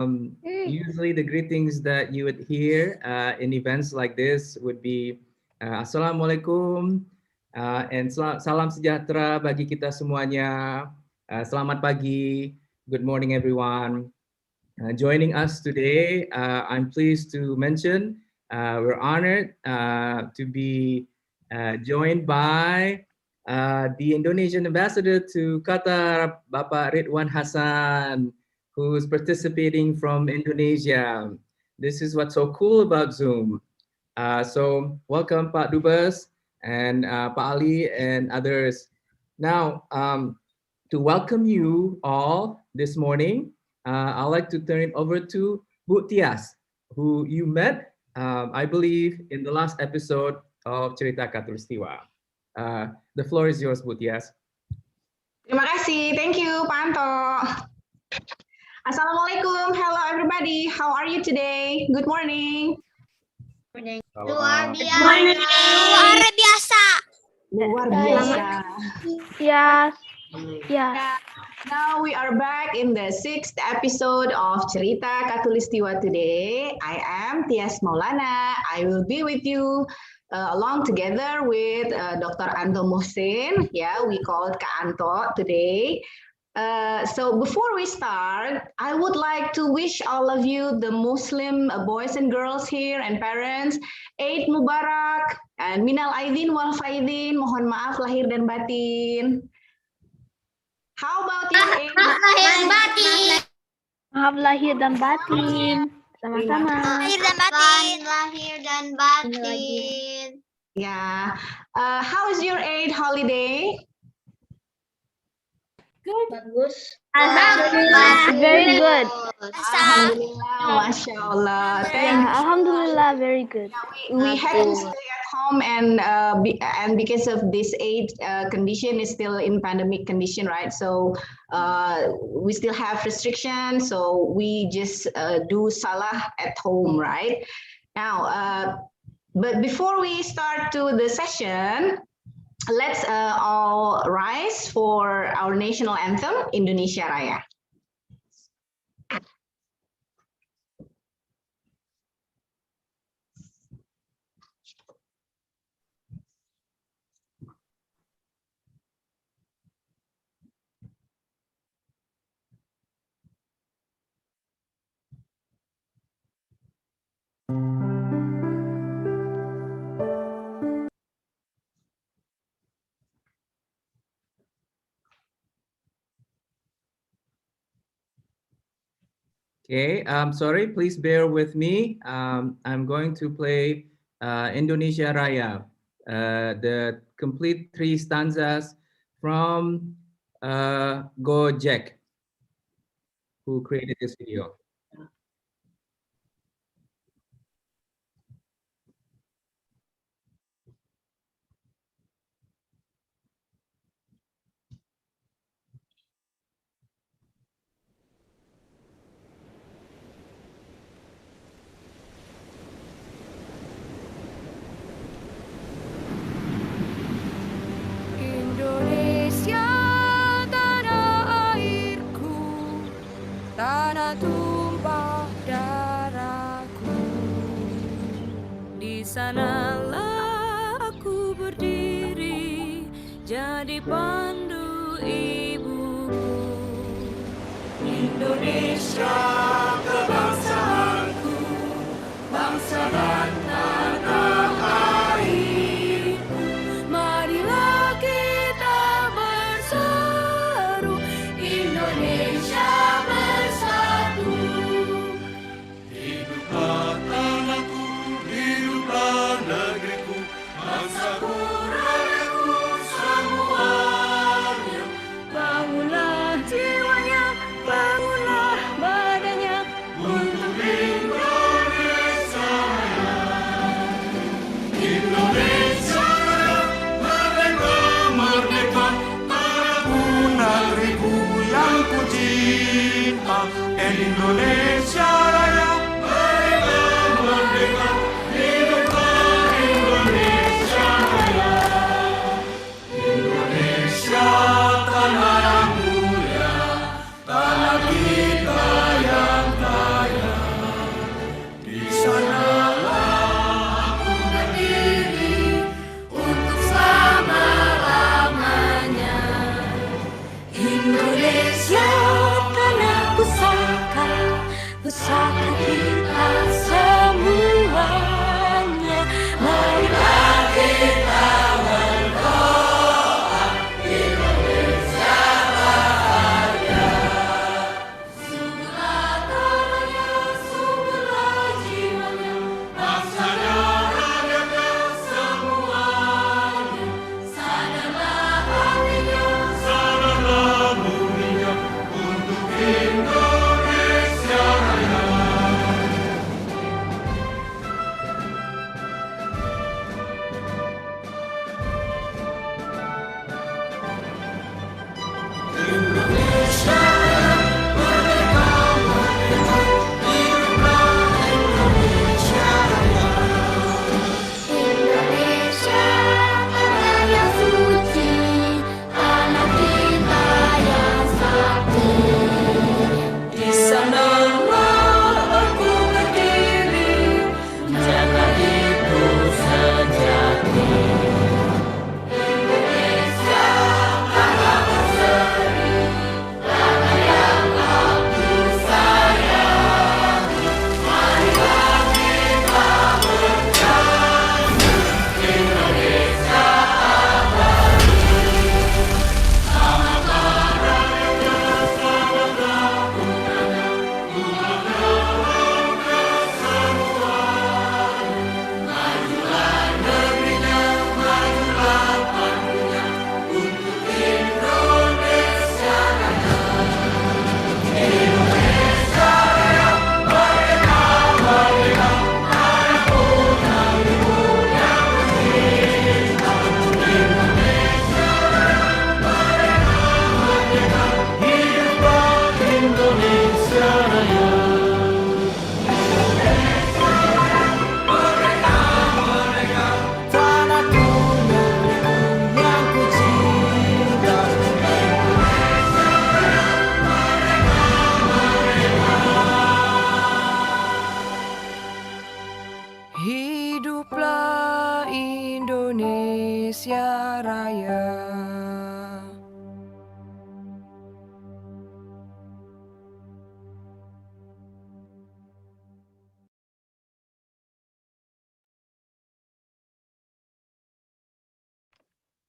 Usually the greetings that you would hear in events like this would be Assalamualaikum and salam sejahtera bagi kita semuanya. Selamat pagi, good morning everyone. Joining us today, I'm pleased to mention we're honored to be joined by the Indonesian ambassador to Qatar, Bapak Ridwan Hassan, who's participating from Indonesia. This is what's so cool about Zoom. So welcome Pak Dubes and Pak Ali and others. Now, to welcome you all this morning, I'd like to turn it over to Bu Tias, who you met, I believe, in the last episode of Cerita Khatulistiwa. The floor is yours, Bu Tias. Terima kasih, thank you, Pak Anto. Assalamualaikum, hello everybody. How are you today? Good morning. Luar biasa. Luar biasa. Yes. Now we are back in the 6th episode of Cerita Khatulistiwa today. I am Tias Maulana. I will be with you along together with Dr. Anto Muhsin. Yeah, we call it Kak Anto today. So before we start, I would like to wish all of you, the Muslim boys and girls here and parents, Eid Mubarak and Minal Aidin wal Faidin. Mohon maaf lahir dan batin. How about you, Eid? Maaf lahir dan batin. Sama-sama. Lahir dan batin. Yeah. How is your Eid holiday? Bagus. Alhamdulillah, very good. Alhamdulillah, Masya Allah. Alhamdulillah, very good. We had to stay at home and because of this age condition is still in pandemic condition, right? So we still have restrictions, so we just do salah at home, right? Now, but before we start to the session, let's all rise for our national anthem, Indonesia Raya. Okay, sorry, please bear with me. I'm going to play Indonesia Raya, the complete 3 stanzas from Gojek, who created this video. Indonesia, tanah airku, tanah tumpah darahku. Di sanalah aku berdiri, jadi pandu ibuku. Indonesia, kebangsaanku, bangsa dan tanah airku. Marilah kita berseru, Indonesia bersatu. Hiduplah tanahku, hiduplah negeriku, bangsaku, rakyatku semuanya. Bangunlah jiwanya, bangunlah badannya,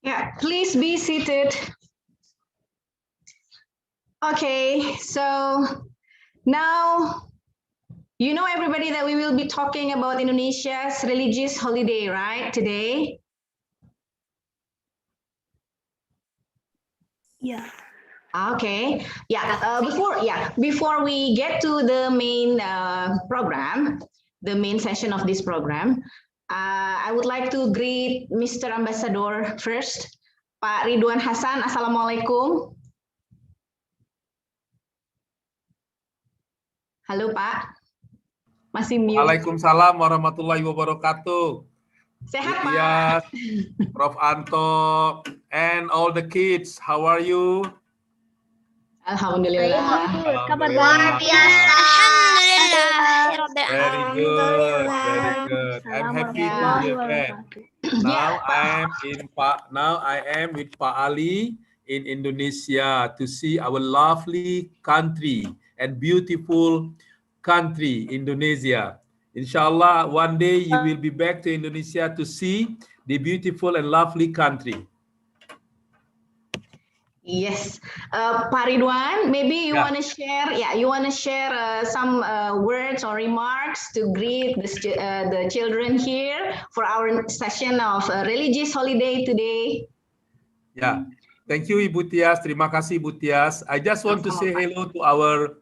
Yeah, please be seated. Okay, so now you know everybody that we will be talking about Indonesia's religious holiday, right? Today. Yeah. Okay. Yeah. Before we get to the main program, the main session of this program, I would like to greet Mr. Ambassador first, Pak Ridwan Hasan. Assalamualaikum. Halo Pak. Masih mute. Waalaikumsalam warahmatullahi wabarakatuh. Sehat Pak. Tias, Prof. Anto, and all the kids. How are you? Alhamdulillah. Good. Kabar Alhamdulillah. baik. Alhamdulillah. Very good, very good. I'm happy to hear that. Now I am with Pak Ali in Indonesia to see our lovely country and beautiful country, Indonesia. Inshallah, one day you will be back to Indonesia to see the beautiful and lovely country. Yes, Pak Ridwan, maybe you want to share. Yeah, you want to share some words or remarks to greet the children here for our session of religious holiday today. Yeah, thank you, Ibu Tias. Terima kasih, Ibu Tias. I just want to say hello to our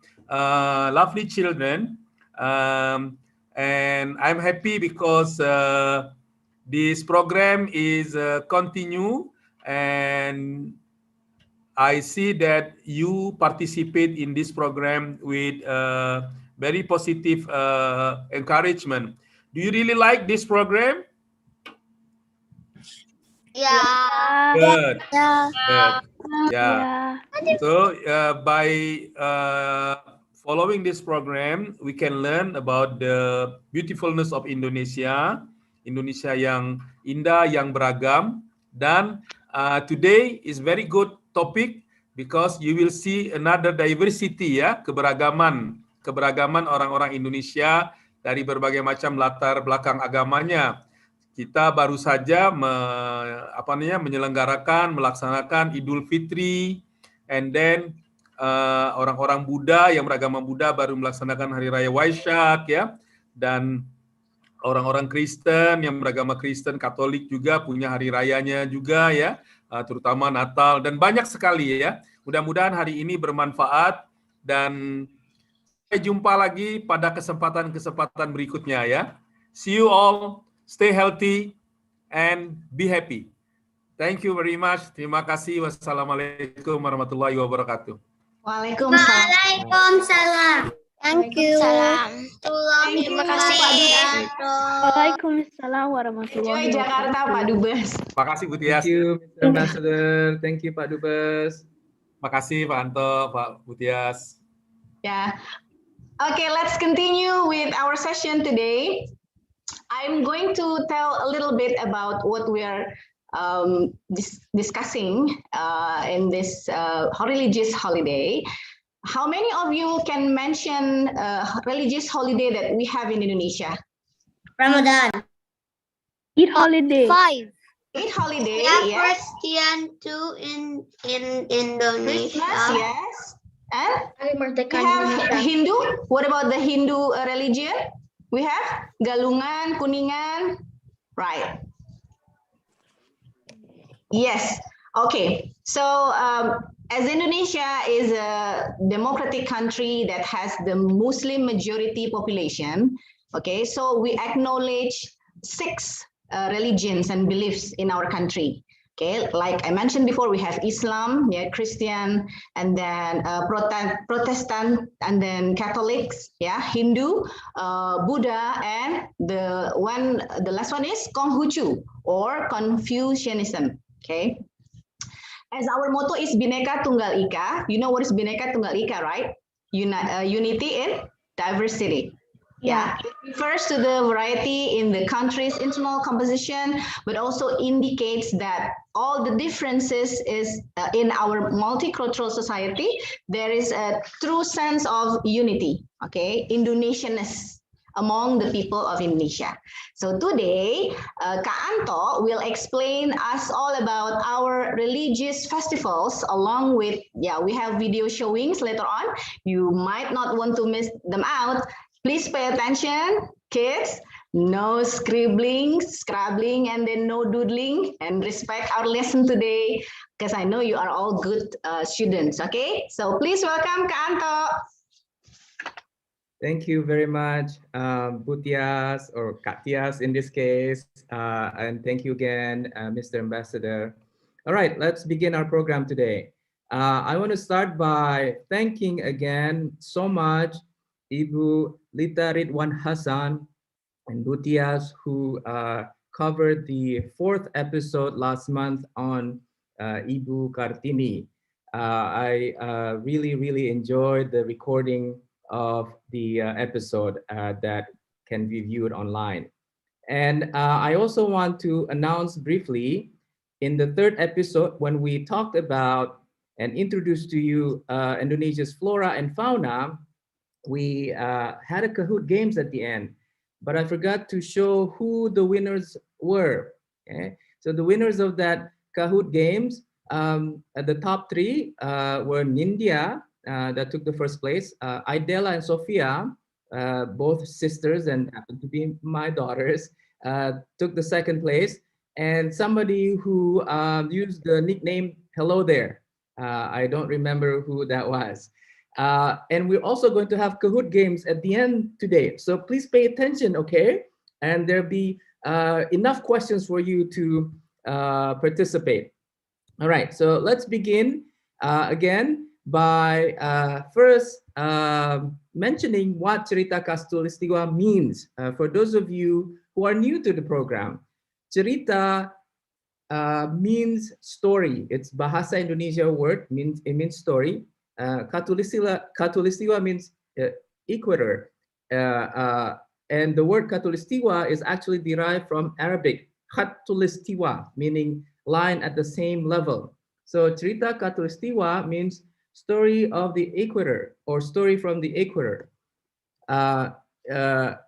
lovely children, and I'm happy because this program is continue, and I see that you participate in this program with very positive encouragement. Do you really like this program? Yeah. Good. Yeah. Good. Yeah. Yeah. So by following this program, we can learn about the beautifulness of Indonesia, Indonesia yang indah, yang beragam, dan today is very good topic because you will see another diversity ya, keberagaman orang-orang Indonesia dari berbagai macam latar belakang agamanya. Kita baru saja melaksanakan Idul Fitri, and then orang-orang Buddha yang beragama Buddha baru melaksanakan Hari Raya Waisak ya, dan orang-orang Kristen yang beragama Kristen Katolik juga punya hari rayanya juga ya, terutama Natal, dan banyak sekali ya. Mudah-mudahan hari ini bermanfaat dan sampai jumpa lagi pada kesempatan-kesempatan berikutnya ya. See you all, stay healthy and be happy. Thank you very much. Terima kasih. Wassalamualaikum warahmatullahi wabarakatuh. Waalaikumsalam. Waalaikumsalam. Thank you. Terima kasih Pak Dubes. Waalaikumsalam warahmatullahi Enjoy Jakarta Pak Dubes. Terima kasih Bu Tias. Thank you, Mr. Ambassador. Thank you, Pak Dubes. Makasih Pak Anto, Pak Butias. Yeah. Okay, let's continue with our session today. I'm going to tell a little bit about what we are discussing in this religious holiday. How many of you can mention religious holiday that we have in Indonesia? Ramadan. Eid holiday. 5. Eid holiday, Yeah, yes. Christian too in Indonesia. Christmas, yes. And we Merdeka have Hindu. What about the Hindu religion? We have Galungan, Kuningan, right? Yes. Okay. So as Indonesia is a democratic country that has the Muslim majority population, okay, so we acknowledge 6 religions and beliefs in our country. Okay, like I mentioned before, we have Islam, yeah, Christian, and then Protestant, and then Catholics, yeah, Hindu, Buddha, and the last one is Konghucu or Confucianism. Okay, as our motto is Bhinneka Tunggal Ika. You know what is Bhinneka Tunggal Ika, right? Unity in diversity. Yeah, it refers to the variety in the country's internal composition, but also indicates that all the differences is in our multicultural society, there is a true sense of unity, okay, Indonesianness among the people of Indonesia. So today, Kak Anto will explain us all about our religious festivals along with, we have video showings later on. You might not want to miss them out. Please pay attention, kids. No scribbling, scrabbling, and then no doodling, and respect our lesson today because I know you are all good students, okay? So please welcome Kak Anto. Thank you very much, Butias or Katias in this case, and thank you again, Mr. Ambassador. All right, let's begin our program today. I want to start by thanking again so much Ibu Lita Ridwan Hassan and Butias, who covered the 4th episode last month on Ibu Kartini. I really enjoyed the recording of the episode that can be viewed online. And I also want to announce briefly in the 3rd episode when we talked about and introduced to you Indonesia's flora and fauna, we had a Kahoot games at the end, but I forgot to show who the winners were. Okay? So the winners of that Kahoot games, at the top 3 were Nindya, that took the 1st place, Idella and Sophia, both sisters and happened to be my daughters, took the 2nd place, and somebody who used the nickname Hello There. I don't remember who that was. And we're also going to have Kahoot games at the end today. So please pay attention, okay? And there'll be enough questions for you to participate. All right, so let's begin again by first mentioning what Cerita Khatulistiwa means. For those of you who are new to the program, Cerita means story. It's Bahasa Indonesia word, it means story. Khatulistiwa means equator. And the word Khatulistiwa is actually derived from Arabic, Khatulistiwa, meaning line at the same level. So Cerita Khatulistiwa means story of the equator or story from the equator.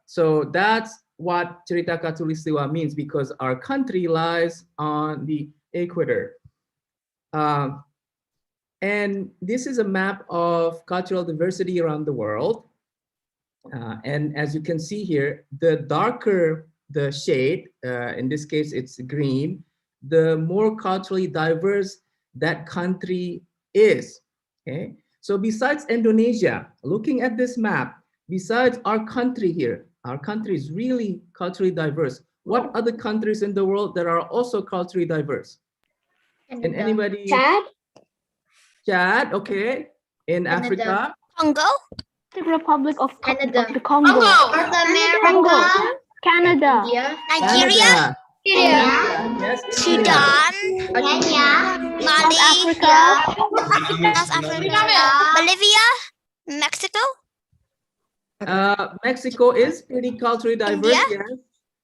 So that's what Cerita Khatulistiwa means because our country lies on the equator. And this is a map of cultural diversity around the world. And as you can see here, the darker the shade, in this case it's green, the more culturally diverse that country is. Okay, so besides Indonesia, looking at this map, besides our country here, our country is really culturally diverse. What other countries in the world that are also culturally diverse? And anybody? Chad, okay. In Africa? Congo? The Republic of Canada. the Congo. North America? Canada. Nigeria? Yes, Sudan? Kenya? Mali? South Africa. South Africa? Bolivia? Mexico? Mexico is pretty culturally diverse, India?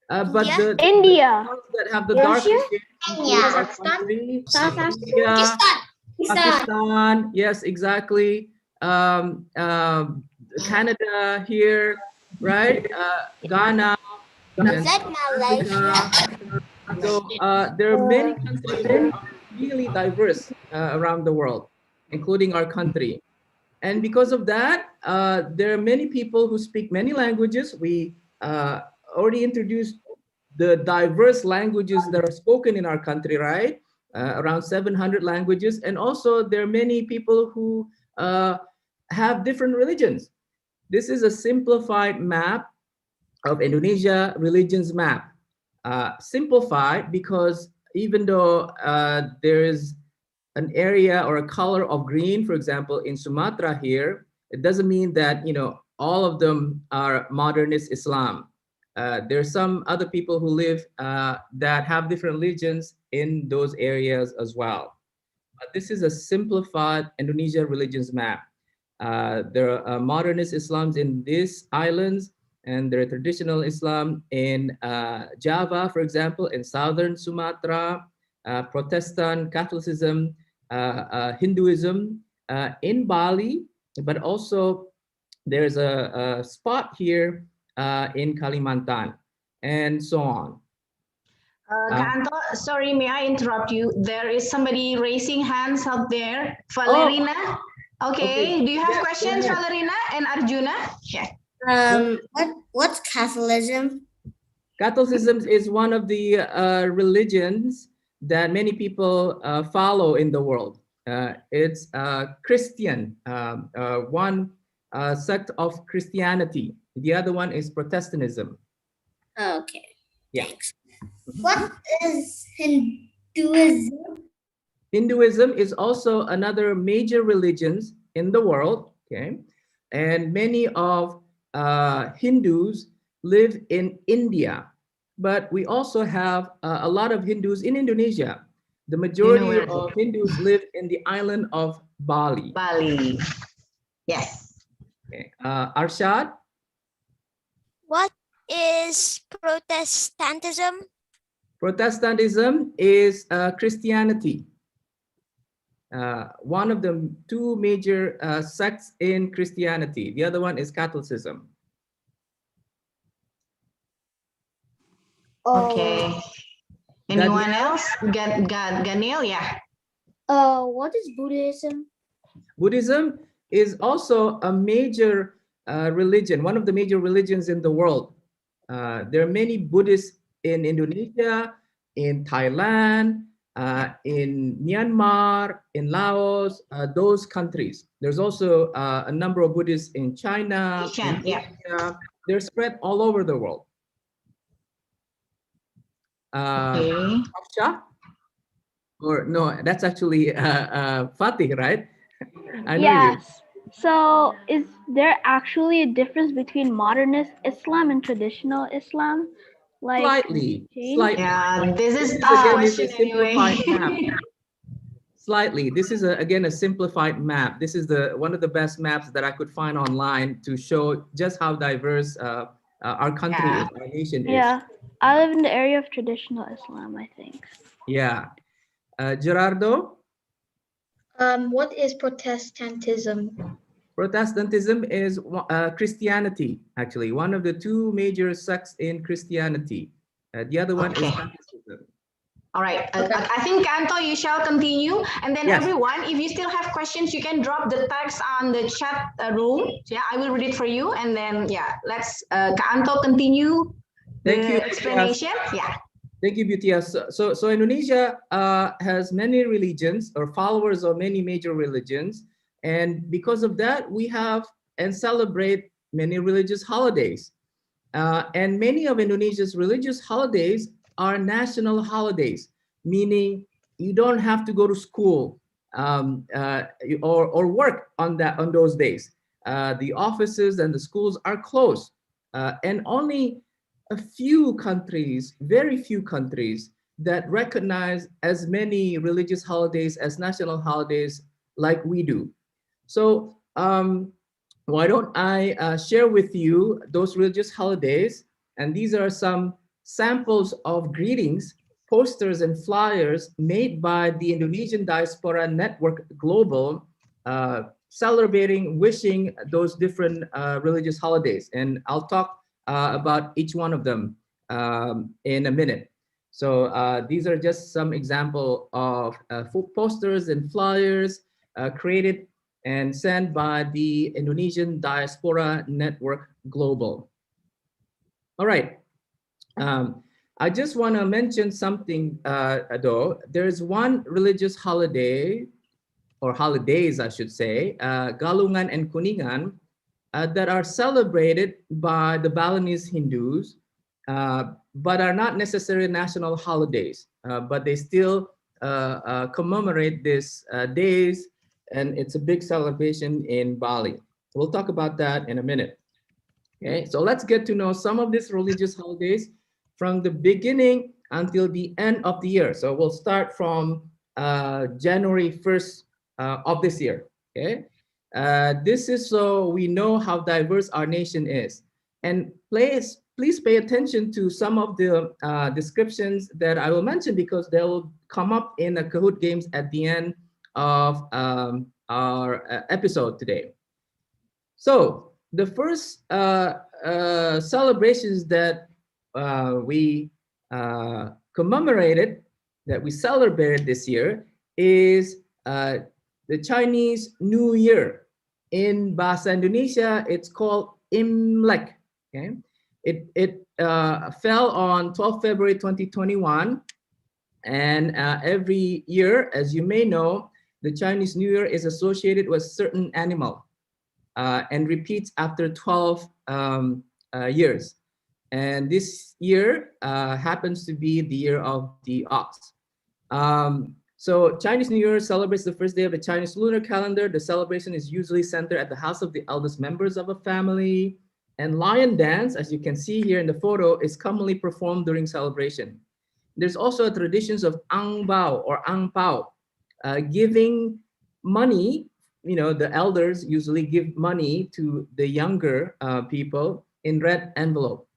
yes. But the India. ones that have the darkest shade Kenya. include our country, India, Pakistan, yes, exactly. Canada here, right? Ghana. Is that Malaysia? So there are many countries that are really diverse around the world, including our country. And because of that, there are many people who speak many languages. We already introduced the diverse languages that are spoken in our country, right? Around 700 languages. And also there are many people who have different religions. This is a simplified map of Indonesia religions map. Simplified because even though there is an area or a color of green, for example, in Sumatra here, it doesn't mean that, you know, all of them are modernist Islam. There are some other people who live that have different religions in those areas as well. But this is a simplified Indonesia religions map. There are modernist Islams in these islands, and there are traditional Islam in Java, for example, in southern Sumatra, Protestant Catholicism, Hinduism in Bali, but also there's a spot here in Kalimantan, and so on. Kanto, sorry, may I interrupt you? There is somebody raising hands out there. Valerina. Okay. Do you have questions, Valerina and Arjuna? Yeah. What's Catholicism? Catholicism is one of the religions that many people follow in the world. It's Christian, one sect of Christianity. The other one is Protestantism. Okay. Yeah. Thanks. What is Hinduism? Hinduism is also another major religion in the world. Okay, and many of Hindus live in India, but we also have a lot of Hindus in Indonesia. The majority of Hindus live in the island of Bali. Bali. Yes. Okay. Arshad? What is Protestantism? Protestantism is Christianity. One of the two major sects in Christianity. The other one is Catholicism. Okay. Anyone else? Ganil, yeah. What is Buddhism? Buddhism is also a major religion, one of the major religions in the world. There are many Buddhists in Indonesia, in Thailand, in Myanmar, in Laos, those countries. There's also a number of Buddhists in China, in India. They're spread all over the world. Afsha? Or no, that's actually Fatih, right? I know you. So is there actually a difference between modernist Islam and traditional Islam? Like Slightly. Yeah, this is the again, question simplified anyway. map. Slightly. This is again a simplified map. This is one of the best maps that I could find online to show just how diverse our country is, our nation is. Yeah, I live in the area of traditional Islam, I think. Yeah. Gerardo? What is Protestantism? Protestantism is Christianity, actually, one of the two major sects in Christianity. The other one is Catholicism. All right. I think, Kanto, you shall continue. And then everyone, if you still have questions, you can drop the text on the chat room. Yeah, I will read it for you. And then, let's, Kanto, continue the explanation. Yeah. Thank you, Butia. So Indonesia has many religions or followers of many major religions. And because of that, we have and celebrate many religious holidays. And many of Indonesia's religious holidays are national holidays, meaning you don't have to go to school or work on those days. The offices and the schools are closed. And only a few countries, very few countries, that recognize as many religious holidays as national holidays like we do. So why don't I share with you those religious holidays? And these are some samples of greetings, posters, and flyers made by the Indonesian Diaspora Network Global, celebrating, wishing those different religious holidays. And I'll talk about each one of them in a minute. So these are just some example of posters and flyers created and sent by the Indonesian Diaspora Network Global. All right. I just want to mention something though. There's one religious holiday, or holidays I should say, Galungan and Kuningan, that are celebrated by the Balinese Hindus, but are not necessarily national holidays, but they still commemorate these days, and it's a big celebration in Bali. We'll talk about that in a minute. Okay, so let's get to know some of these religious holidays from the beginning until the end of the year. So we'll start from January 1st of this year. Okay, this is so we know how diverse our nation is. And please pay attention to some of the descriptions that I will mention, because they'll come up in the Kahoot games at the end of our episode today. So the first celebrations that we commemorated, that we celebrated this year, is the Chinese New Year. In Bahasa Indonesia, it's called Imlek. Okay, it fell on 12 February 2021, and every year, as you may know, the Chinese New Year is associated with certain animal and repeats after 12 years. And this year happens to be the year of the ox. So Chinese New Year celebrates the first day of the Chinese lunar calendar. The celebration is usually centered at the house of the eldest members of a family. And lion dance, as you can see here in the photo, is commonly performed during celebration. There's also a tradition of ang bao or ang pao, giving money. You know, the elders usually give money to the younger people in red envelope.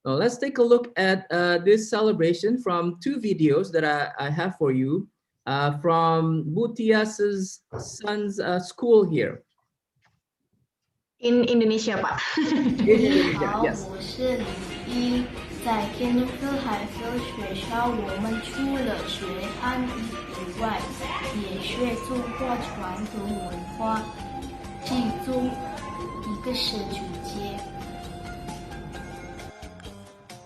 Now let's take a look at this celebration from two videos that I have for you from Butias's son's school here. In Indonesia, Pak. In Indonesia, yes. 我是李一，在天科海科学校，我们除了学汉语以外，也学中国传统文化，其中一个是春节。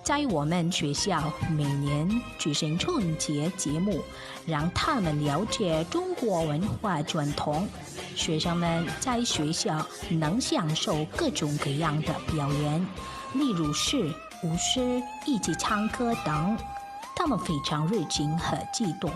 在我们学校，每年举行春节节目，让他们了解中国文化传统。学生们在学校能享受各种各样的表演，例如是舞狮、一起唱歌等，他们非常热情和激动。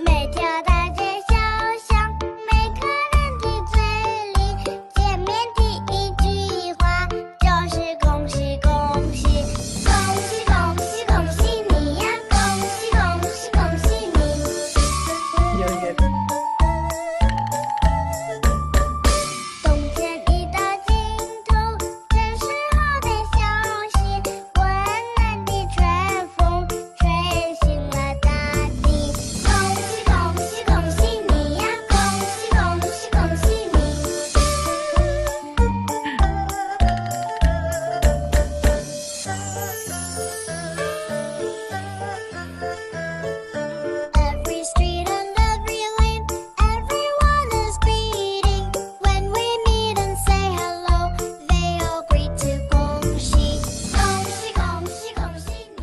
每条大街小巷，每个人的嘴里，见面第一句话就是恭喜恭喜，恭喜恭喜恭喜你呀，恭喜恭喜恭喜你。冬天一到尽头，真是好的消息，温暖的春风吹醒了大地。恭喜恭喜恭喜你呀，恭喜恭喜恭喜你。Every street and every lane, everyone is greeting. When we meet and say hello, they all greet to 恭喜恭喜恭喜恭喜你。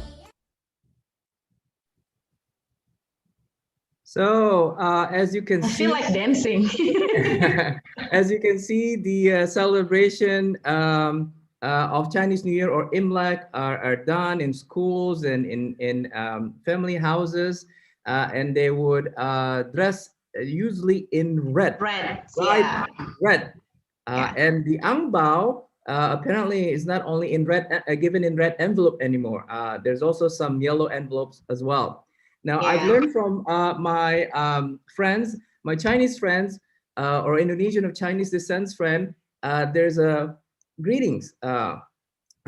So as you can I see, feel like dancing. as you can see, the celebration of Chinese New Year or Imlek are done in schools and in family houses, and they would dress usually in red. Red, Bright yeah. red. Yeah. And the angbao apparently is not only in red, given in red envelope anymore. There's also some yellow envelopes as well. Now I've Yeah. learned from my friends, my Chinese friends, or Indonesian of Chinese descent friend. There's a greetings.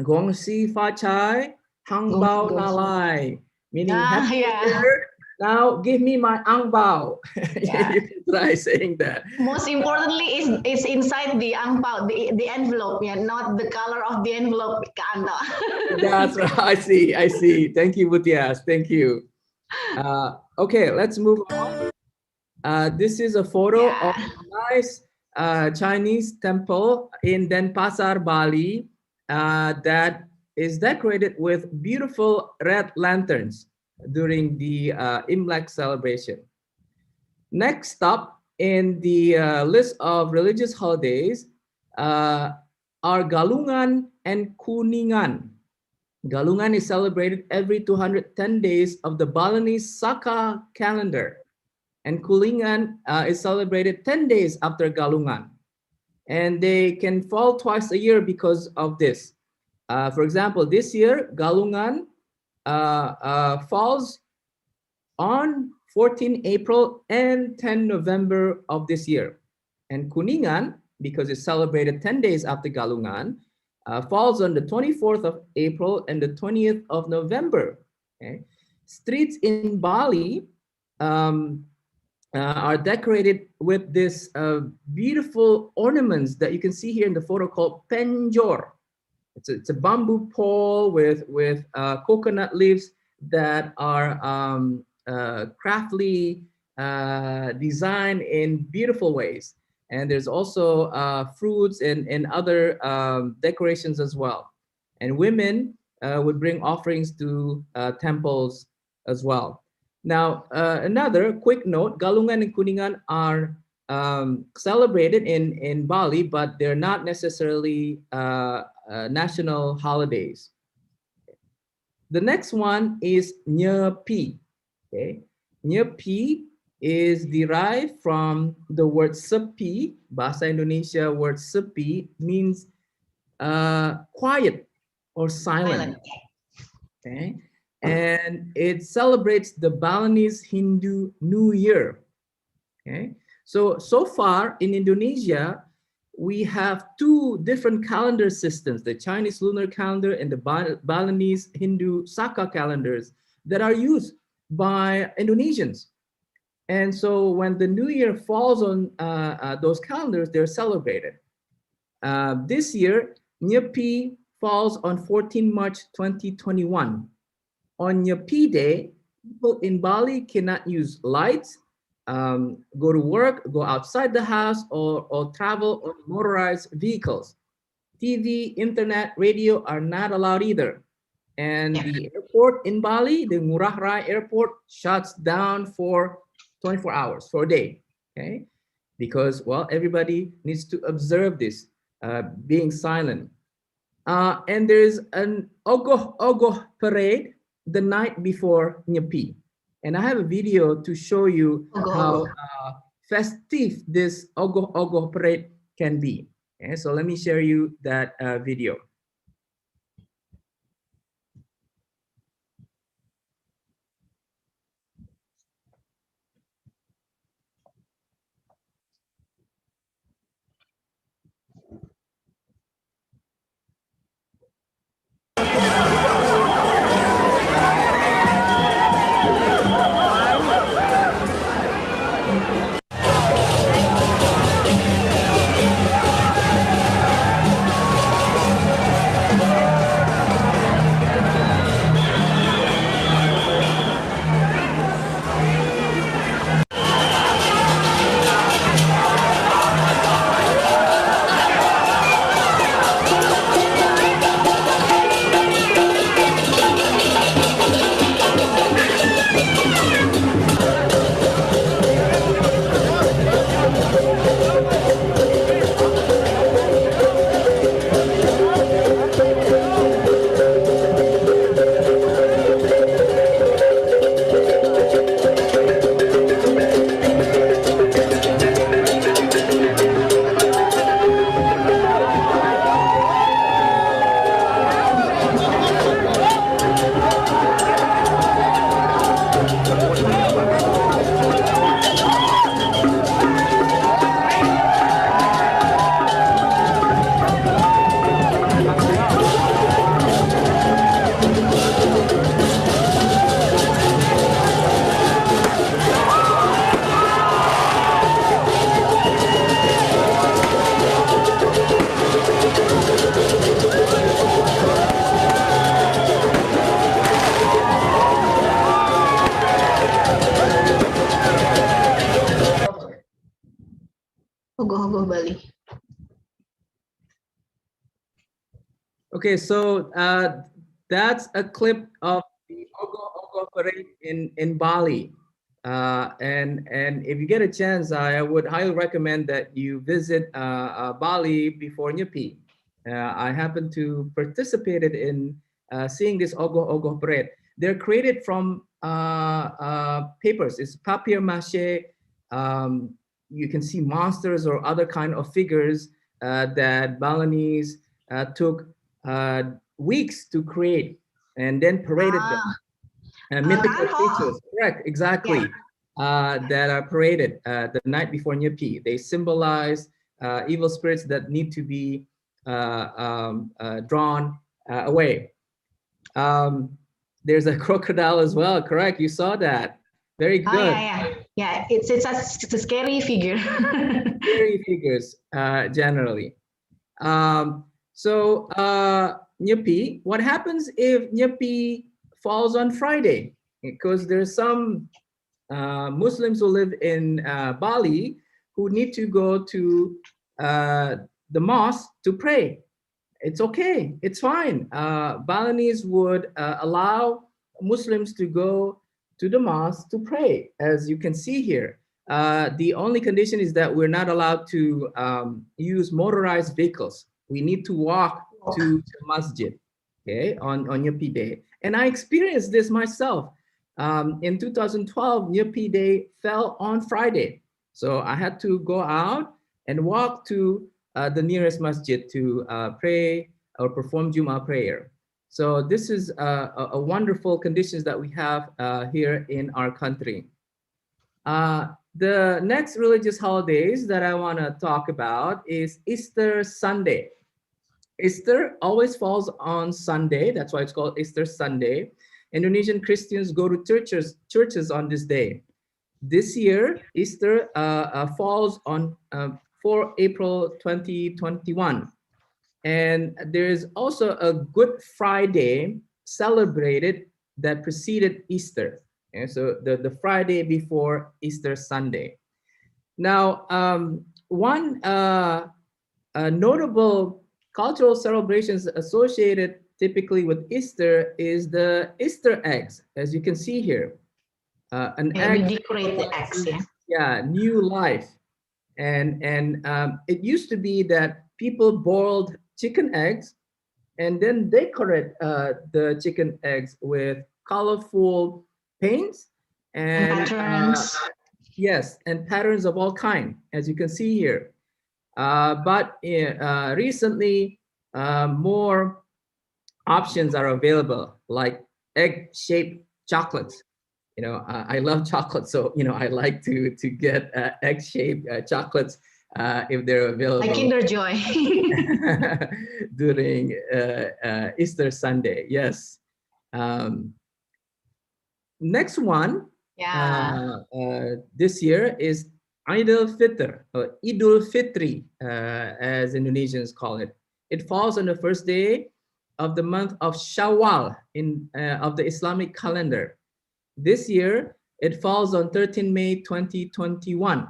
Gong Si Fa Chai, Hang Bao Gong Si. Nalai, meaning Ah, happy yeah. New Year. Now give me my angbao. Yeah. You can try saying that. Most importantly is inside the ang pao, the envelope, yeah, not the color of the envelope, Kanda. That's right. I see. I see. Thank you, Butias. Thank you. Okay, let's move on. This is a photo of Yeah. a nice Chinese temple in Denpasar, Bali, that is decorated with beautiful red lanterns during the Imlek celebration. Next up in the list of religious holidays are Galungan and Kuningan. Galungan is celebrated every 210 days of the Balinese Saka calendar, and Kulingan is celebrated 10 days after Galungan. And they can fall twice a year because of this. For example, this year, Galungan falls on 14 April and 10 November of this year. And Kuningan, because it's celebrated 10 days after Galungan, falls on the 24th of April and the 20th of November. Okay? Streets in Bali are decorated with this beautiful ornaments that you can see here in the photo called penjor. It's a bamboo pole with coconut leaves that are craftily designed in beautiful ways. And there's also fruits and other decorations as well. And women would bring offerings to temples as well. Now, another quick note, Galungan and Kuningan are celebrated in Bali, but they're not necessarily national holidays. The next one is Nyepi. Okay, Nyepi is derived from the word sepi. Bahasa Indonesia word sepi means quiet or silent. Okay, and it celebrates the Balinese Hindu New Year. Okay, so far in Indonesia, we have two different calendar systems, the Chinese lunar calendar and the Balinese Hindu Saka calendars that are used by Indonesians. And so when the New Year falls on those calendars, they're celebrated. This year, Nyepi falls on 14 March 2021. On Nyepi Day, people in Bali cannot use lights, go to work, go outside the house, or travel on motorized vehicles. TV, internet, radio are not allowed either. And the airport in Bali, the Ngurah Rai airport, shuts down for 24 hours, for a day, okay? Because, well, everybody needs to observe this, being silent. And there's an Ogoh parade the night before Nyepi. And I have a video to show you how festive this Ogoh parade can be. Okay, so let me share you that video. Ogoh Bali. Okay, so that's a clip of the Ogoh parade in Bali. And if you get a chance, I would highly recommend that you visit Bali before Nyepi. I happened to participated in seeing this ogoh-ogoh bread. They're created from papers. It's papier mâché. You can see monsters or other kind of figures that Balinese took weeks to create and then paraded them. Mythical creatures, correct, exactly, that are paraded the night before Nyepi. They symbolize evil spirits that need to be drawn away. There's a crocodile as well, correct? You saw that. Very good. Yeah. It's a scary figure. Scary figures, generally. So Nyepi, what happens if Nyepi falls on Friday? Because there's some Muslims who live in Bali who need to go to the mosque to pray. It's okay, it's fine. Balinese would allow Muslims to go to the mosque to pray, as you can see here. The only condition is that we're not allowed to use motorized vehicles. We need to walk to the masjid, okay, on Nyepi Day. And I experienced this myself. In 2012, Nyepi Day fell on Friday. So I had to go out and walk to the nearest masjid to pray or perform Jum'ah prayer. So this is a wonderful conditions that we have here in our country. The next religious holidays that I want to talk about is Easter Sunday. Easter always falls on Sunday. That's why it's called Easter Sunday. Indonesian Christians go to churches on this day. This year, Easter falls on 4 April 2021. And there is also a Good Friday celebrated that preceded Easter. And so the Friday before Easter Sunday. Now, one notable cultural celebrations associated typically with Easter is the Easter eggs, as you can see here. An egg. We decorate the eggs, yeah. Yeah, new life. And it used to be that people boiled chicken eggs and then decorate the chicken eggs with colorful paints and patterns. Yes, and patterns of all kind, as you can see here. But recently, more options are available, like egg-shaped chocolates. You know, I love chocolate, so you know I like to get egg-shaped chocolates if they're available. Like Kinder Joy. During Easter Sunday, yes. Next one, this year is Idul Fitr, or Idul Fitri, as Indonesians call it. It falls on the first day of the month of Shawwal of the Islamic calendar. This year, it falls on 13 May 2021,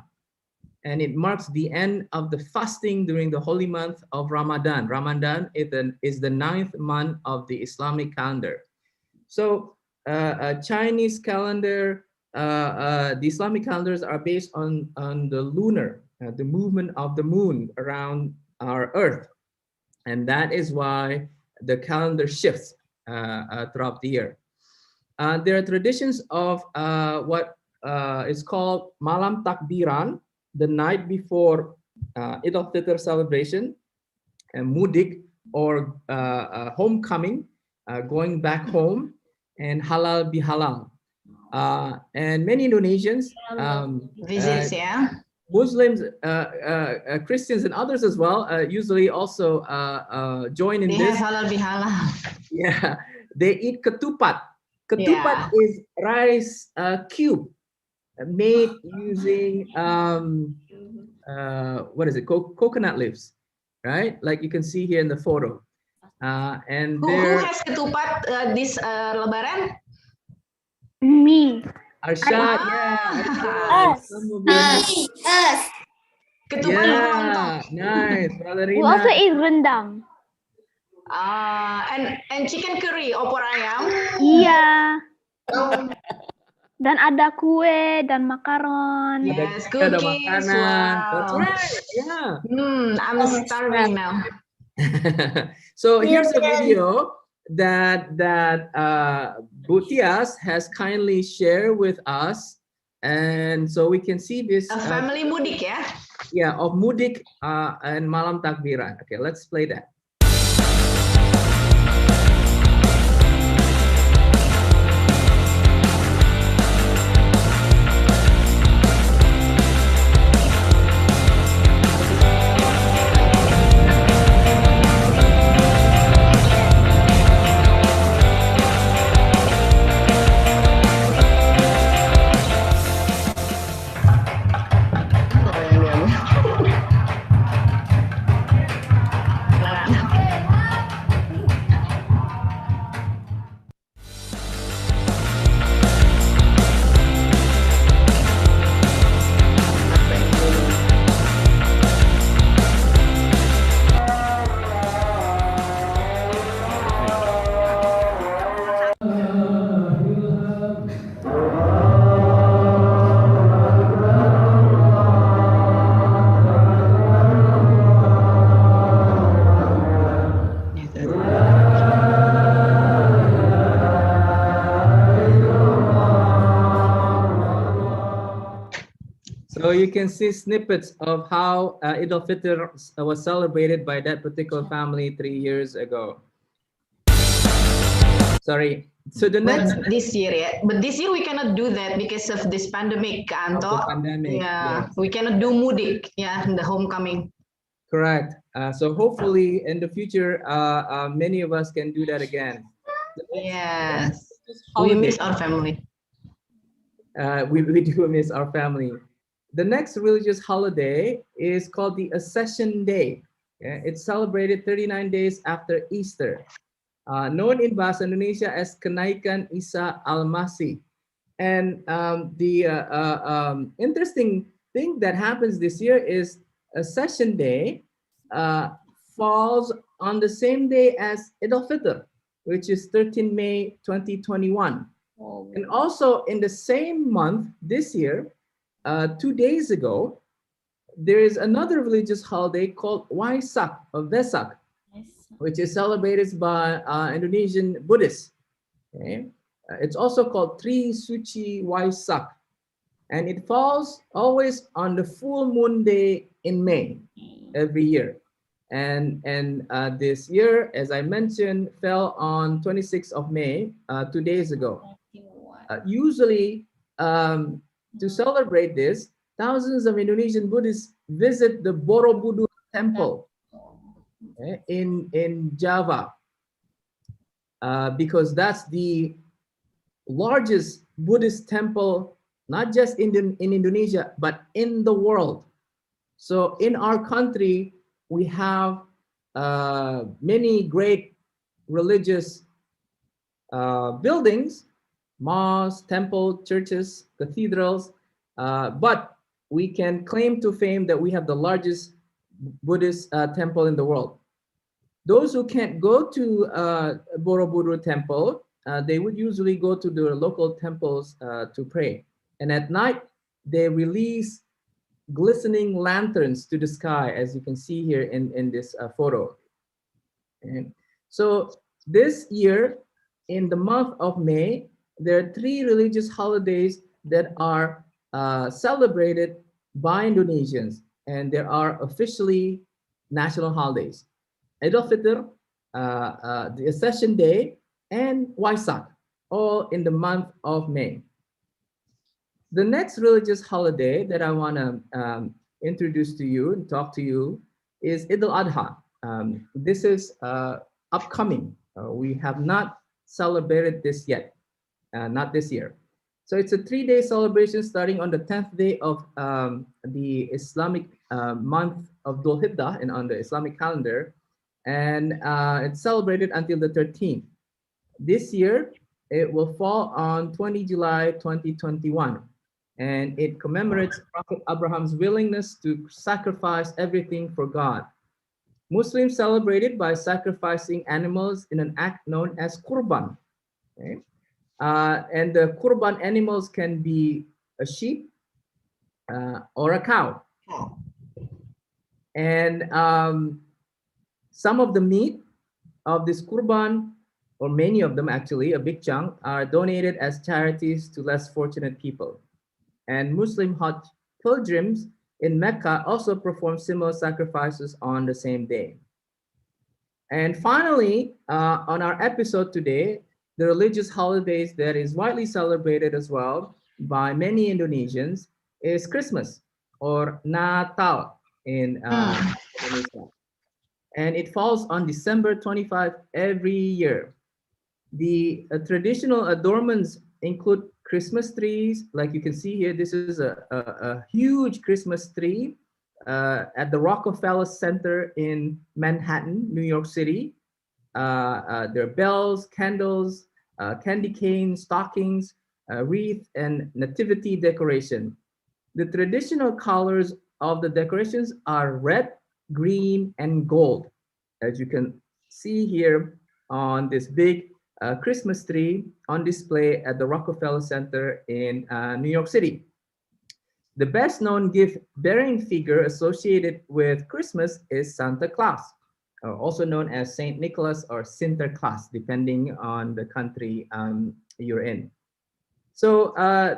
and it marks the end of the fasting during the holy month of Ramadan. Ramadan is the 9th month of the Islamic calendar. So a Chinese calendar, the Islamic calendars are based on the lunar, the movement of the moon around our earth. And that is why the calendar shifts throughout the year. There are traditions of what is called Malam Takbiran, the night before Idul Fitr celebration, and Mudik, or homecoming, going back home, and Halal Bihalal. And many Indonesians visits, Muslims, Christians, and others as well usually also join in this. Halal Bihalal. Yeah, they eat ketupat. Ketupat is rice cube made using what is it? Coconut leaves, right? Like you can see here in the photo. And who has ketupat this Lebaran? Me. Arshad, Us. Us. Ketupat yeah, nice. We also eat rendang. And chicken curry, opor ayam. Iya. Dan ada kue dan makaron. Yes, cookies. Ada makanan. Wow. That's right. Yeah. I'm starving now. So here's a video that Butias has kindly shared with us, and so we can see this A family mudik ya. yeah, of mudik and malam takbiran. Okay, let's play that. So you can see snippets of how Eid al-Fitr was celebrated by that particular family 3 years ago. Sorry. So the next This year, yeah. But this year we cannot do that because of this pandemic, Anto. pandemic, Yeah, yes. we cannot do mudik, yeah, the homecoming. Correct. So hopefully in the future, many of us can do that again. Yes, we Holiday. miss our family. We do miss our family. The next religious holiday is called the Ascension Day. Yeah, it's celebrated 39 days after Easter, known in Bahasa Indonesia as Kenaikan Isa Al-Masih. And the interesting thing that happens this year is Ascension Day falls on the same day as Eid al-Fitr, which is 13 May 2021. And also in the same month this year, 2 days ago, there is another religious holiday called Waisak or Vesak, which is celebrated by Indonesian Buddhists. Okay? It's also called Tri Suci Waisak, and it falls always on the full moon day in May every year. And this year, as I mentioned, fell on 26th of May, 2 days ago. Usually, to celebrate this, thousands of Indonesian Buddhists visit the Borobudur temple in Java, because that's the largest Buddhist temple, not just in Indonesia, but in the world. So in our country, we have many great religious buildings, mosques, temples, churches, cathedrals, but we can claim to fame that we have the largest Buddhist temple in the world. Those who can't go to Borobudur temple, they would usually go to the local temples to pray. And at night, they release glistening lanterns to the sky, as you can see here in this photo. And so this year, in the month of May, there are 3 religious holidays that are celebrated by Indonesians, and there are officially national holidays: Eid al-Fitr, the Ascension Day, and Waisak, all in the month of May. The next religious holiday that I want to introduce to you and talk to you is Eid al-Adha. This is upcoming. We have not celebrated this yet, not this year. So it's a 3-day celebration starting on the 10th day of the Islamic month of Dhul Hijjah and on the Islamic calendar, and it's celebrated until the 13th. This year, it will fall on 20 July 2021, and it commemorates Prophet Abraham's willingness to sacrifice everything for God. Muslims celebrate it by sacrificing animals in an act known as kurban. Okay? And the kurban animals can be a sheep or a cow. And Some of the meat of this kurban, or many of them actually, a big chunk, are donated as charities to less fortunate people. And Muslim Hajj pilgrims in Mecca also perform similar sacrifices on the same day. And finally, on our episode today, the religious holidays that is widely celebrated as well by many Indonesians is Christmas, or Natal in Indonesia. And it falls on December 25 every year. The traditional adornments include Christmas trees, like you can see here. This is a huge Christmas tree at the Rockefeller Center in Manhattan, New York City. There are bells, candles, candy canes, stockings, wreath, and nativity decoration. The traditional colors of the decorations are red, green, and gold, as you can see here on this big Christmas tree on display at the Rockefeller Center in New York City. The best known gift-bearing figure associated with Christmas is Santa Claus, also known as Saint Nicholas or Sinterklaas, depending on the country you're in. So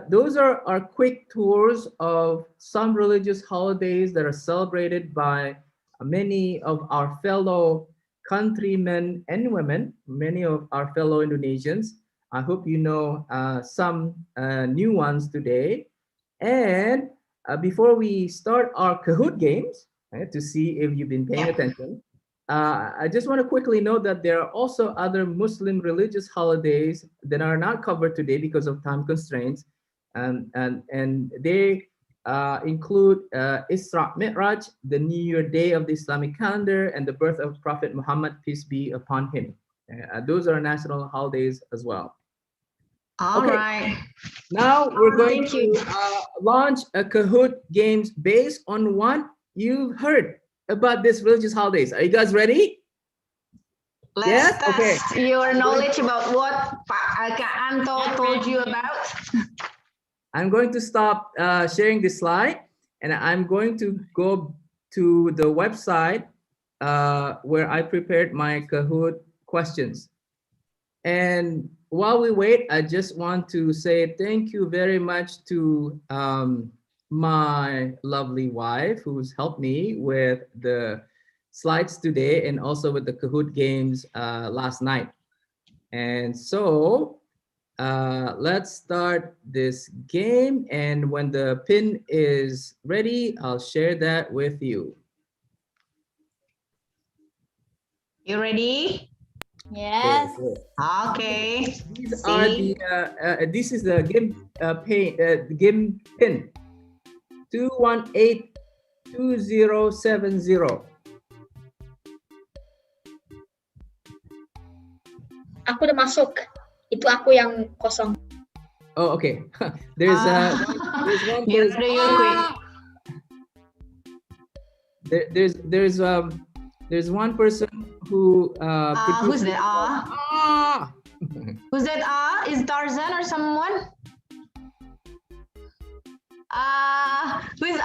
those are our quick tours of some religious holidays that are celebrated by many of our fellow countrymen and women, many of our fellow Indonesians. I hope you know some new ones today. And before we start our Kahoot games, to see if you've been paying attention, I just want to quickly note that there are also other Muslim religious holidays that are not covered today because of time constraints. And they include Isra Mi'raj, the New Year Day of the Islamic calendar, and the birth of Prophet Muhammad, peace be upon him. Those are national holidays as well. All right. Now we're going to launch a Kahoot games based on what you've heard about this religious holidays. Are you guys ready? Let's test your knowledge about what Kak Anto told you about. I'm going to stop sharing this slide, and I'm going to go to the website where I prepared my Kahoot questions. And while we wait, I just want to say thank you very much to my lovely wife who's helped me with the slides today and also with the Kahoot games last night. And so let's start this game, and when the pin is ready, I'll share that with you. You ready? Yes. Okay. These are the this is the game game pin 2182070. Aku udah masuk. Itu aku yang kosong. Oh, okay. There's one person. There's one person who who's that? Who's that? Is Tarzan or someone? Who is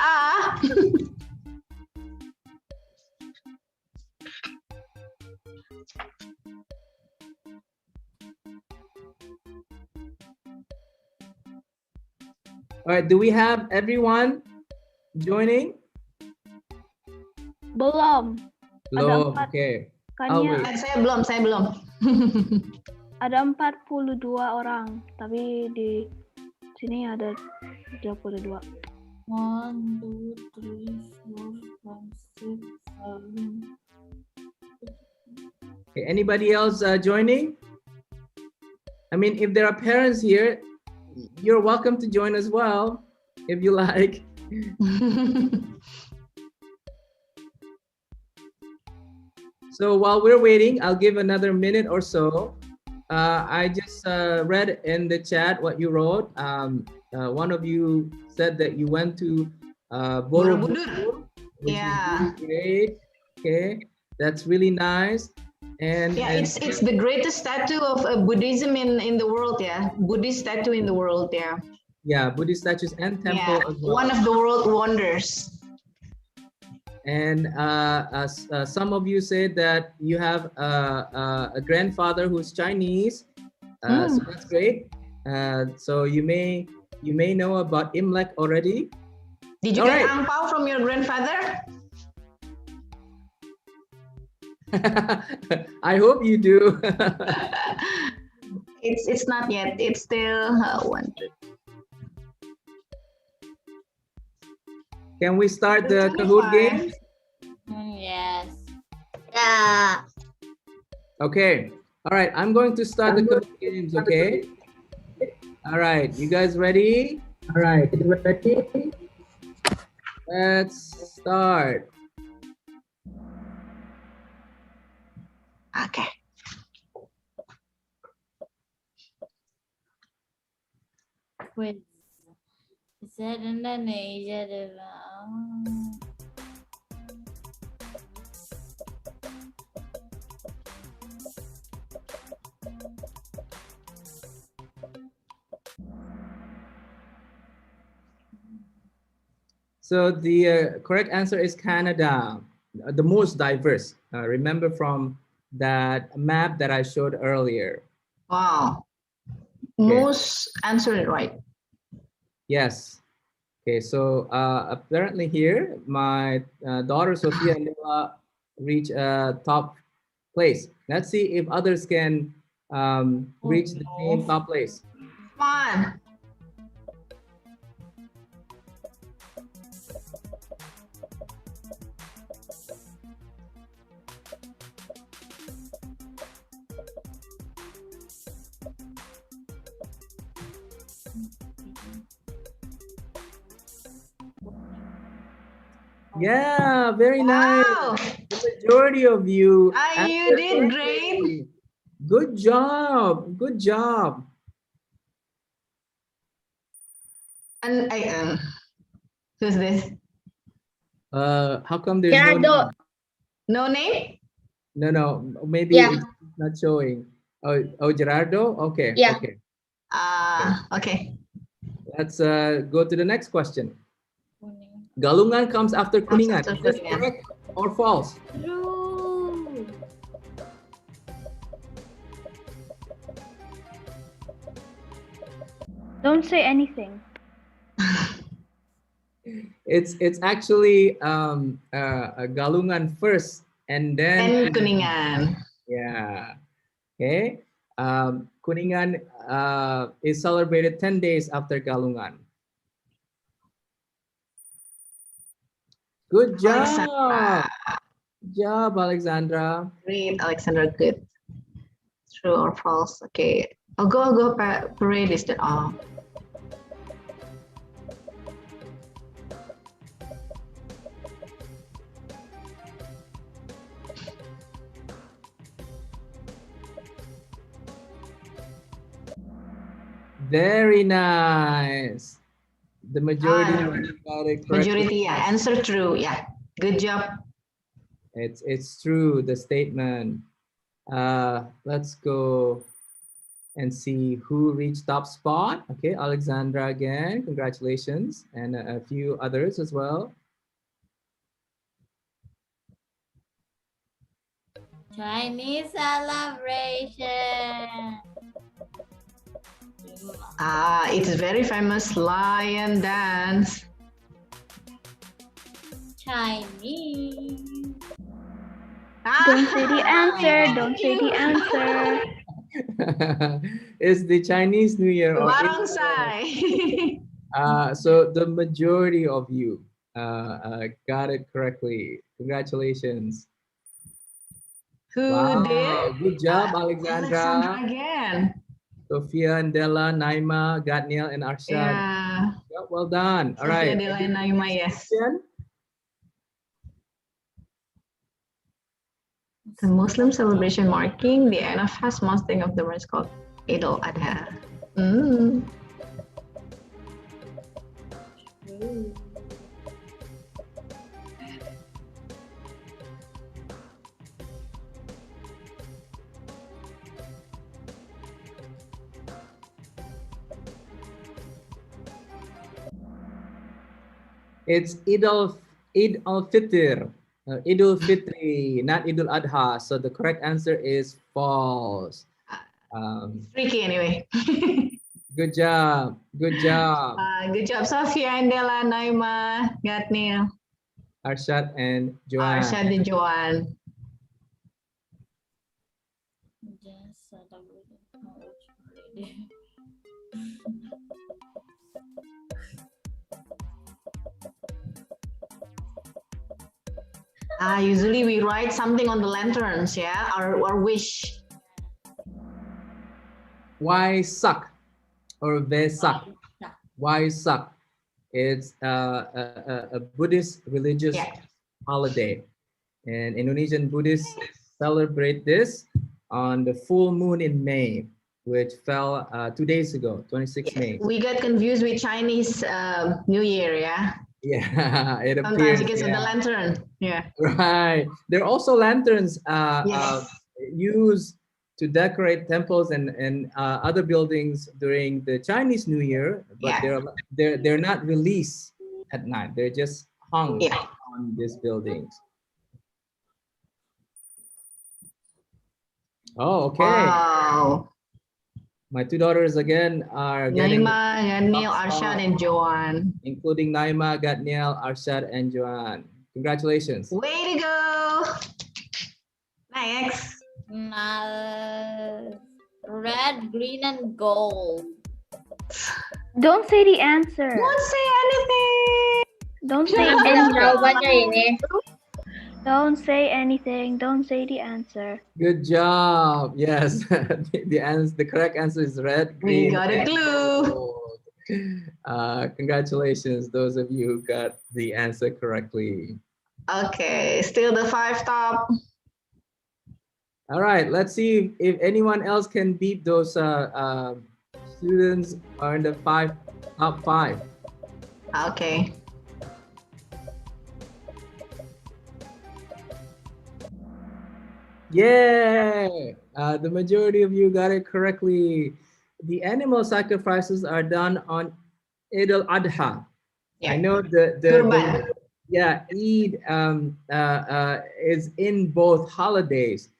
All right, do we have everyone joining? Belum. Belum, okay. Saya belum. Ada 42 orang, tapi di sini ada 32. 1, 2, 3, 4, 5, 6, 7. Okay, anybody else joining? I mean, if there are parents here, you're welcome to join as well, if you like. So while we're waiting, I'll give another minute or so. I just read in the chat what you wrote. One of you said that you went to Borobudur. Yeah. Great. Okay, that's really nice. And yeah, it's the greatest statue of Buddhism in the world. Yeah, Buddhist statue in the world. Yeah. Yeah, Buddhist statues and temple. Yeah, as well. One of the world wonders. And some of you said that you have a grandfather who's Chinese. So that's great. So you may know about Imlek already. Did you All get right. angpao from your grandfather? I hope you do. It's not yet. It's still one. Can we start the Kahoot game? Yes. Yeah. Okay. All right. I'm going to start the Kahoot games. Okay. All right. You guys ready? All right. You ready? Let's start. Okay. Quiz. Is that Indonesia? So the correct answer is Canada, the most diverse. Remember from that map that I showed earlier. Wow. Okay. Most answered it right. Yes. Okay, so apparently here, my daughter Sophia and Nila reach top place. Let's see if others can reach the same top place. Come on. Yeah, very nice. Wow. The majority of you. You did great. Good job. Good job. And who's this? How come there's Gerardo. No name? no? Maybe Yeah. it's not showing. Oh, Gerardo. Okay. Yeah. Okay. Okay. Let's go to the next question. Galungan comes after Kuningan. Is this correct or false? True. Don't say anything. It's actually Galungan first and then Kuningan. Yeah. Okay. Kuningan is celebrated 10 days after Galungan. Good job. Alexandra. Good job, Alexandra. Great, Alexandra. Good. True or false? Okay. I'll go parade is the Very nice. The majority got it correct. Majority, yeah. Answer true. Yeah. Good job. It's true, the statement. Let's go and see who reached top spot. Okay, Alexandra again, congratulations. And a few others as well. Chinese celebration. It's very famous lion dance. Chinese. Don't say the answer. Don't say the answer. It's the Chinese New Year. Barongsai. So the majority of you got it correctly. Congratulations. Who did? Good job, Alexandra. Again. Sophia and Della, Naima, Gatniel, and Arshad. Yeah. Yep, well done. All Sophia, right. Della, and Naima, yes. The Muslim celebration marking the end of fast fasting of the month is called Idul Adha. It's Idul Eid al-Fitr. Idul Fitri, not Idul Adha. So the correct answer is false. Tricky anyway. Good job. Good job. Good job, Sofia, Andela, Naima, Gatnil, Arshad and Joanne. Arshad, and Joanne. Yes, Usually we write something on the lanterns, yeah, our wish. Why suck or Vesak? Why suck? It's a Buddhist religious holiday, and Indonesian Buddhists celebrate this on the full moon in May, which fell 2 days ago, 26 May. We got confused with Chinese New Year, yeah. Yeah, it appears. Sometimes because of the lantern, yeah. Right. There are also lanterns used to decorate temples and other buildings during the Chinese New Year, but they're not released at night. They're just hung on these buildings. Oh, okay. Wow. My two daughters again are getting Naima, Gatniel, Arshad, and Joanne. including Naima, Gatniel, Arshad, and Joanne. Congratulations. Way to go. Next. Red, green, and gold. Don't say the answer. Don't say anything. Don't say Jawabannya ini. Don't say anything. Don't say the answer. Good job. Yes, the correct answer is red, green. We got a clue. Gold. Congratulations, those of you who got the answer correctly. Okay, still the 5 top. All right, let's see if anyone else can beat those students are in the top 5. Okay. Yeah, the majority of you got it correctly. The animal sacrifices are done on Eid al-Adha. I know Eid is in both holidays,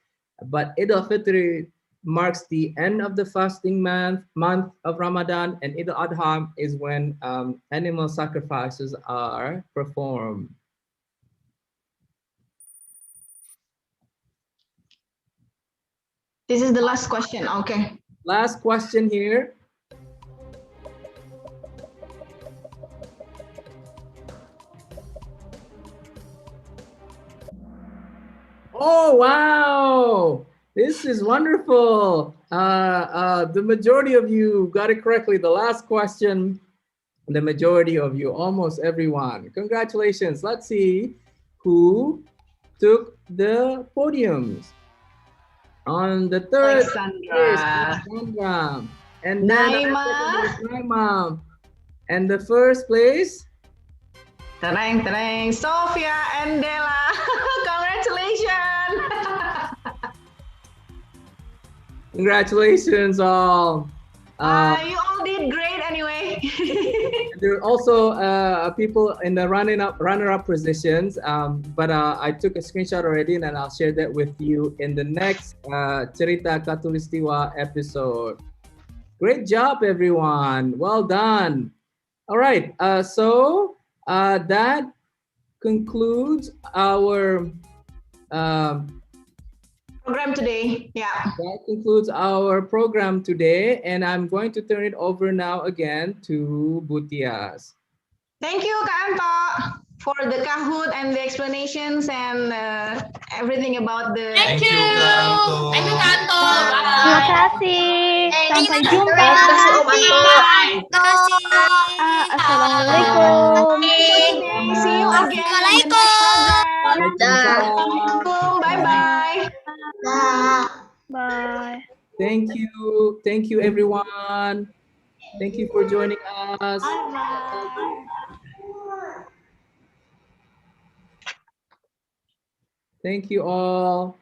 but Eid al-Fitr marks the end of the fasting month of Ramadan, and Eid al-Adha is when animal sacrifices are performed. This is the last question. Okay. Last question here. Oh, wow. This is wonderful. The majority of you got it correctly. The last question, the majority of you, almost everyone. Congratulations. Let's see who took the podiums. On the third place, Alexandra. And then Naima. And the first place, Tereng, tereng, Sofia and Della. Congratulations. Congratulations all. You all did great anyway. There are also people in the runner-up positions, but I took a screenshot already, and I'll share that with you in the next Cerita Khatulistiwa episode. Great job, everyone. Well done. All right, so that concludes our program today. Yeah. That concludes our program today, and I'm going to turn it over now again to Butias. Thank you, Kak Anto, for the Kahoot and the explanations and everything about the. Thank you, Kak Anto. Thank you, Kak Anto. Terima kasih. Sampai jumpa. Terima kasih, Om Anto. Assalamualaikum. See you again. Assalamualaikum. Bye-bye. Bye. Thank you everyone. Thank you for joining us. Thank you all.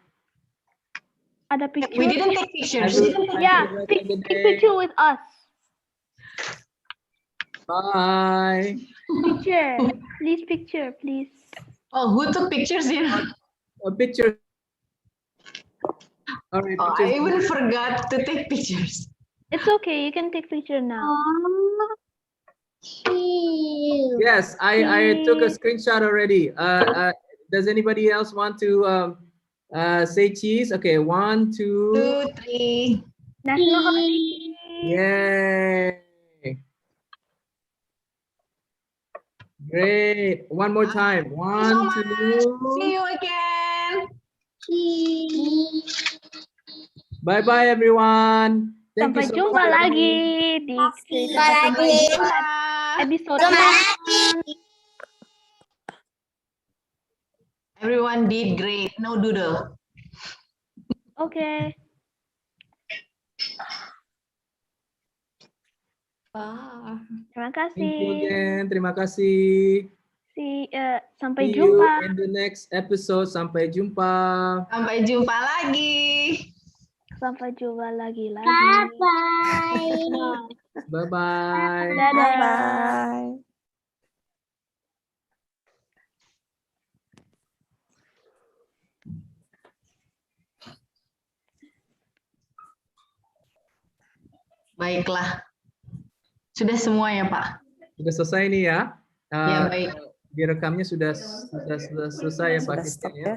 Ada picture. We didn't take pictures. Yeah, take picture with us. Bye. Picture, please. Oh, who took pictures here? A picture. All right, Oh, pictures. I even forgot to take pictures. It's okay. You can take picture now. Yes, I took a screenshot already. Does anybody else want to say cheese? Okay, 1, 2. 2, 3. National holiday. Yay! Great. One more time. Thank you so 1, much. 2. See you again. Bye bye everyone. Thank Sampai you so jumpa much. lagi di cerita Sampai Khatulistiwa Jumpa. episode Jumpa depan. Everyone did great. No doodle. Oke. Terima Thank you kasih. again. Terima kasih. Sampai See you jumpa. in the next episode. Sampai jumpa. Sampai jumpa lagi. Sampai jumpa lagi. Bye-bye. Bye-bye. Dadah. Bye. Baiklah. Sudah semua ya, Pak? Sudah selesai nih ya. Ya, baik. Direkamnya sudah selesai ya Pak Sudah Christian stop ya. ya.